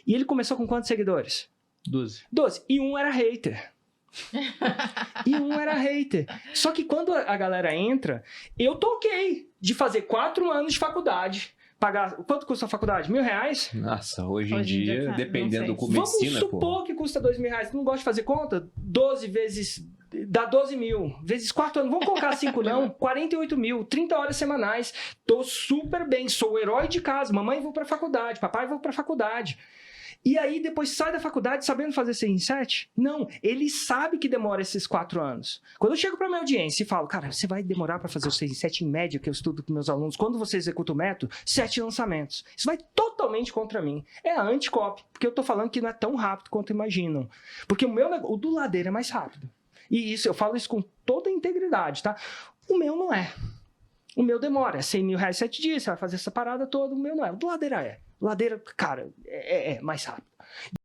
E ele começou com quantos seguidores? 12. 12. E um era hater. Só que quando a galera entra, eu toquei de fazer 4 anos de faculdade. Pagar. Quanto custa a faculdade? R$1.000? Nossa, hoje em Hoje em dia, dia, dependendo com Vamos medicina, supor que custa R$2.000. Tu não gosta de fazer conta? 12 vezes... Dá 12 mil. Vezes 4 anos. Vamos colocar 5 não. 48 mil. 30 horas semanais. Tô super bem. Sou o herói de casa. Mamãe, vou pra faculdade. Papai, vou pra faculdade. E aí, depois sai da faculdade sabendo fazer 6 em 7? Não, ele sabe que demora esses 4 anos. Quando eu chego para minha audiência e falo, cara, você vai demorar para fazer os 6 em 7 em média, que eu estudo com meus alunos, quando você executa o método, 7 lançamentos. Isso vai totalmente contra mim. É a anti-copy, porque eu tô falando que não é tão rápido quanto imaginam. Porque o do Ladeira é mais rápido. E isso, eu falo isso com toda a integridade, tá? O meu não é. O meu demora, é R$100.000 7 dias, você vai fazer essa parada toda, o meu não é. O do Ladeira é. Ladeira, cara, é mais rápido.